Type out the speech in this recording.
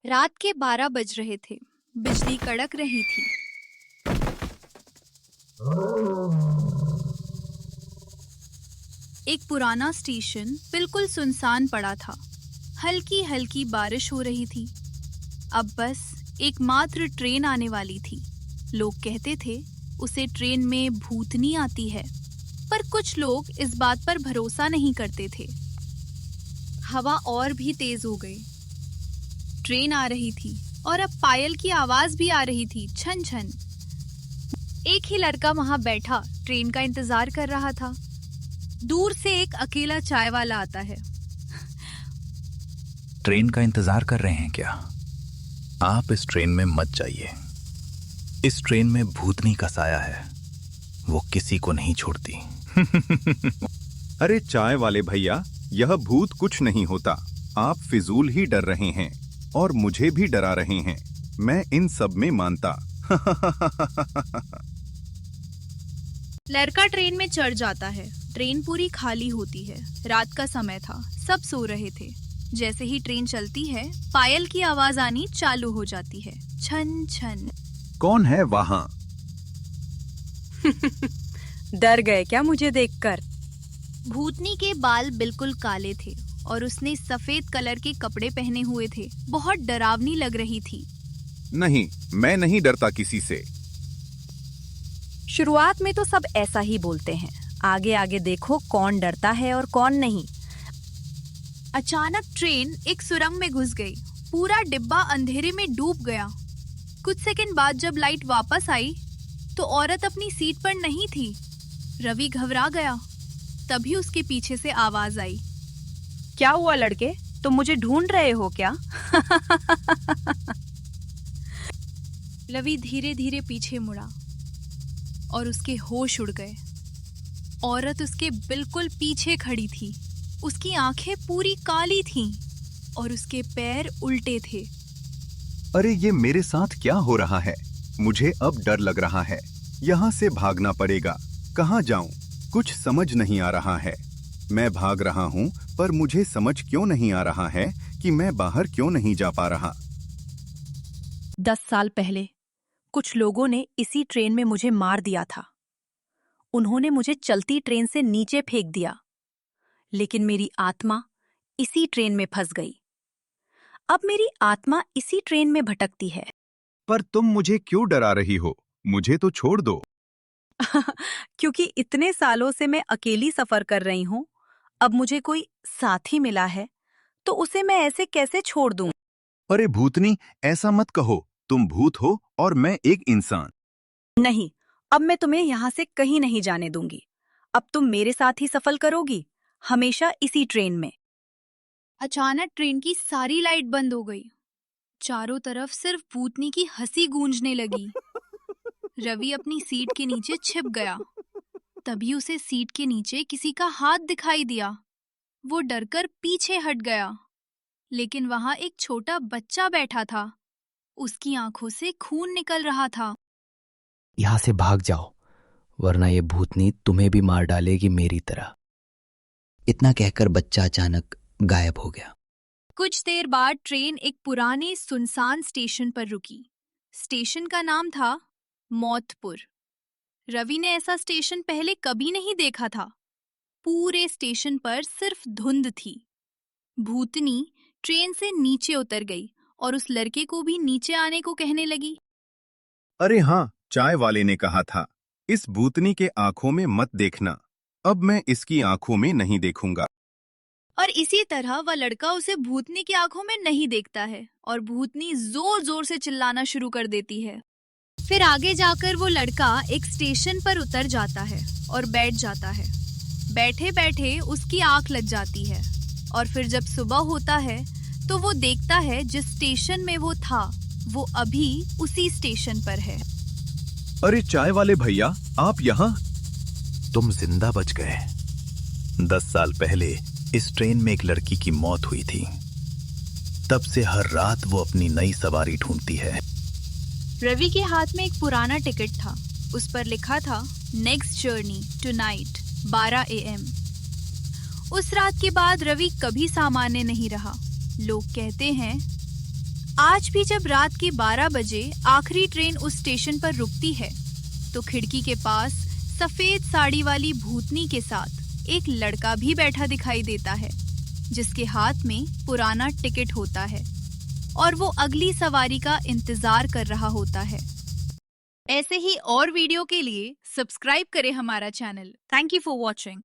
रात के 12 बज रहे थे। बिजली कड़क रही थी। एक पुराना स्टेशन बिल्कुल सुनसान पड़ा था। हल्की हल्की बारिश हो रही थी। अब बस एकमात्र ट्रेन आने वाली थी। लोग कहते थे उसे ट्रेन में भूतनी आती है, पर कुछ लोग इस बात पर भरोसा नहीं करते थे। हवा और भी तेज हो गई। ट्रेन आ रही थी और अब पायल की आवाज भी आ रही थी, छन छन। एक ही लड़का वहां बैठा ट्रेन का इंतजार कर रहा था। दूर से एक अकेला चाय वाला आता है। ट्रेन का इंतजार कर रहे हैं क्या? आप इस ट्रेन में मत जाइए। इस ट्रेन में भूतनी का साया है, वो किसी को नहीं छोड़ती। अरे चाय वाले भैया, यह भूत कुछ नहीं होता। आप फिजूल ही डर रहे हैं और मुझे भी डरा रहे हैं। मैं इन सब में मानता। लड़का ट्रेन में चढ़ जाता है। ट्रेन पूरी खाली होती है। रात का समय था, सब सो रहे थे। जैसे ही ट्रेन चलती है, पायल की आवाज आनी चालू हो जाती है, छन छन। कौन है वहां? डर गए क्या मुझे देखकर? भूतनी के बाल बिल्कुल काले थे और उसने सफेद कलर के कपड़े पहने हुए थे। बहुत डरावनी लग रही थी। नहीं, मैं नहीं डरता किसी से। शुरुआत में तो सब ऐसा ही बोलते हैं। आगे आगे देखो कौन डरता है और कौन नहीं। अचानक ट्रेन एक सुरंग में घुस गई। पूरा डिब्बा अंधेरे में डूब गया। कुछ सेकंड बाद जब लाइट वापस आई तो औरत अपनी सीट पर नहीं थी। रवि घबरा गया। तभी उसके पीछे से आवाज आई, क्या हुआ लड़के, तुम मुझे ढूंढ रहे हो क्या? रवि धीरे धीरे पीछे मुड़ा और उसके होश उड़ गए। औरत उसके बिल्कुल पीछे खड़ी थी। उसकी आंखें पूरी काली थीं और उसके पैर उल्टे थे। अरे ये मेरे साथ क्या हो रहा है? मुझे अब डर लग रहा है। यहाँ से भागना पड़ेगा। कहाँ जाऊं? कुछ समझ नहीं आ रहा है। मैं भाग रहा हूँ, पर मुझे समझ क्यों नहीं आ रहा है कि मैं बाहर क्यों नहीं जा पा रहा। 10 साल पहले कुछ लोगों ने इसी ट्रेन में मुझे मार दिया था। उन्होंने मुझे चलती ट्रेन से नीचे फेंक दिया, लेकिन मेरी आत्मा इसी ट्रेन में फंस गई। अब मेरी आत्मा इसी ट्रेन में भटकती है। पर तुम मुझे क्यों डरा रही हो? मुझे तो छोड़ दो। क्योंकि इतने सालों से मैं अकेली सफर कर रही हूँ। अब मुझे कोई साथी मिला है, तो उसे मैं ऐसे कैसे छोड़ दूं? अरे भूतनी, ऐसा मत कहो। तुम भूत हो और मैं एक इंसान। नहीं, अब मैं तुम्हें यहाँ से कहीं नहीं जाने दूंगी। अब तुम मेरे साथ ही सफर करोगी, हमेशा इसी ट्रेन में। अचानक ट्रेन की सारी लाइट बंद हो गई। चारों तरफ सिर्फ भूतनी की हंसी गूंजने लगी। रवि अपनी सीट के नीचे छिप गया। तभी उसे सीट के नीचे किसी का हाथ दिखाई दिया। वो डरकर पीछे हट गया, लेकिन वहां एक छोटा बच्चा बैठा था। उसकी आंखों से खून निकल रहा था। यहाँ से भाग जाओ, वरना ये भूतनी तुम्हें भी मार डालेगी मेरी तरह। इतना कहकर बच्चा अचानक गायब हो गया। कुछ देर बाद ट्रेन एक पुराने सुनसान स्टेशन पर रुकी। स्टेशन का नाम था मौतपुर। रवि ने ऐसा स्टेशन पहले कभी नहीं देखा था। पूरे स्टेशन पर सिर्फ धुंध थी। भूतनी ट्रेन से नीचे उतर गई और उस लड़के को भी नीचे आने को कहने लगी। अरे हाँ, चाय वाले ने कहा था, इस भूतनी के आंखों में मत देखना। अब मैं इसकी आंखों में नहीं देखूंगा। और इसी तरह वह लड़का उसे भूतनी की आंखों में नहीं देखता है और भूतनी जोर जोर से चिल्लाना शुरू कर देती है। फिर आगे जाकर वो लड़का एक स्टेशन पर उतर जाता है और बैठ जाता है। बैठे बैठे उसकी आंख लग जाती है और फिर जब सुबह होता है तो वो देखता है जिस स्टेशन में वो था वो अभी उसी स्टेशन पर है। अरे चाय वाले भैया, आप यहाँ? तुम जिंदा बच गए। 10 साल पहले इस ट्रेन में एक लड़की की मौत हुई थी। तब से हर रात वो अपनी नई सवारी ढूंढती है। रवि के हाथ में एक पुराना टिकट था। उस पर लिखा था नेक्स्ट जर्नी टुनाइट 12 AM। उस रात के बाद रवि कभी सामान्य नहीं रहा। लोग कहते हैं आज भी जब रात के 12 बजे आखिरी ट्रेन उस स्टेशन पर रुकती है तो खिड़की के पास सफेद साड़ी वाली भूतनी के साथ एक लड़का भी बैठा दिखाई देता है, जिसके हाथ में पुराना टिकट होता है और वो अगली सवारी का इंतजार कर रहा होता है। ऐसे ही और वीडियो के लिए सब्सक्राइब करें हमारा channel. Thank you for watching.